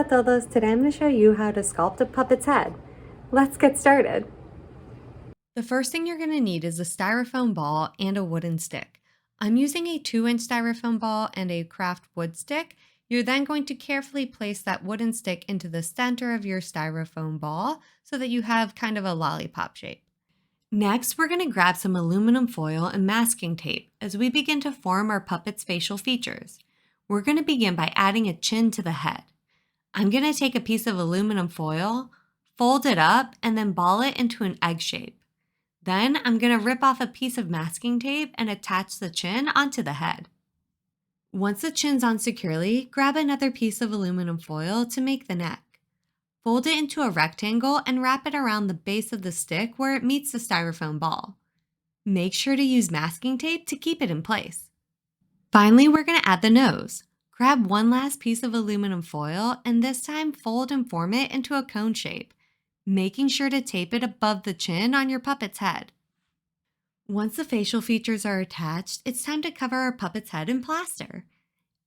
a todos, today I'm going to show you how to sculpt a puppet's head. Let's get started. The first thing you're going to need is a styrofoam ball and a wooden stick. I'm using a 2-inch styrofoam ball and a craft wood stick. You're then going to carefully place that wooden stick into the center of your styrofoam ball so that you have kind of a lollipop shape. Next, we're going to grab some aluminum foil and masking tape as we begin to form our puppet's facial features. We're going to begin by adding a chin to the head. I'm going to take a piece of aluminum foil, fold it up, and then ball it into an egg shape. Then I'm going to rip off a piece of masking tape and attach the chin onto the head. Once the chin's on securely, grab another piece of aluminum foil to make the neck. Fold it into a rectangle and wrap it around the base of the stick where it meets the styrofoam ball. Make sure to use masking tape to keep it in place. Finally, we're going to add the nose. Grab one last piece of aluminum foil and this time fold and form it into a cone shape, making sure to tape it above the chin on your puppet's head. Once the facial features are attached, it's time to cover our puppet's head in plaster.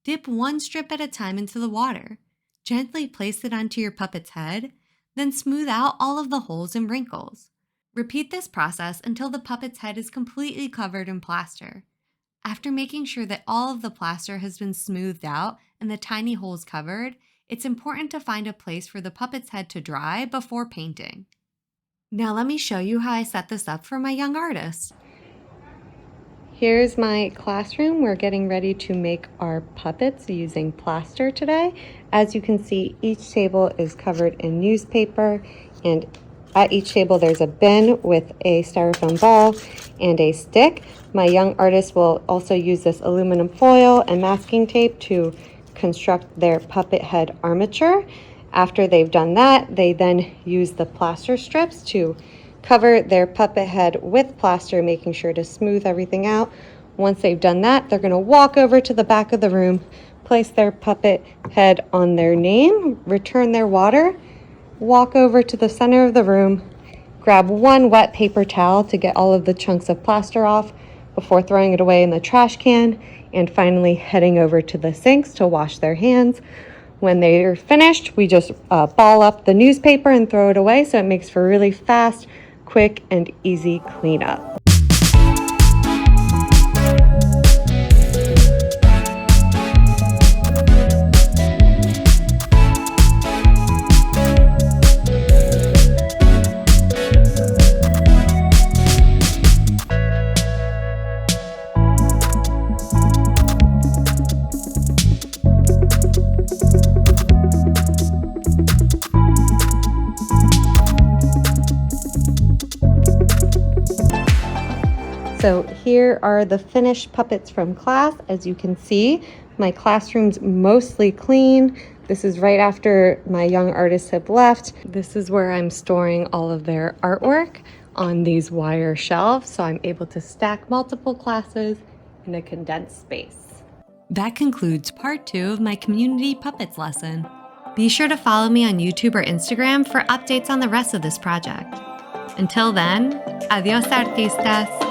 Dip one strip at a time into the water. Gently place it onto your puppet's head, then smooth out all of the holes and wrinkles. Repeat this process until the puppet's head is completely covered in plaster. After making sure that all of the plaster has been smoothed out and the tiny holes covered, it's important to find a place for the puppet's head to dry before painting. Now let me show you how I set this up for my young artist. Here's my classroom. We're getting ready to make our puppets using plaster today. As you can see, each table is covered in newspaper, and at each table there's a bin with a styrofoam ball and a stick. My young artist will also use this aluminum foil and masking tape to construct their puppet head armature. After they've done that, they then use the plaster strips to cover their puppet head with plaster, making sure to smooth everything out. Once they've done that, they're going to walk over to the back of the room, place their puppet head on their name, return their water, walk over to the center of the room, grab one wet paper towel to get all of the chunks of plaster off before throwing it away in the trash can, and finally heading over to the sinks to wash their hands. When they're finished, we just ball up the newspaper and throw it away, so it makes for really fast, quick, and easy cleanup. So here are the finished puppets from class. As you can see, my classroom's mostly clean. This is right after my young artists have left. This is where I'm storing all of their artwork on these wire shelves, so I'm able to stack multiple classes in a condensed space. That concludes part 2 of my Community Puppets lesson. Be sure to follow me on YouTube or Instagram for updates on the rest of this project. Until then, adios artistas!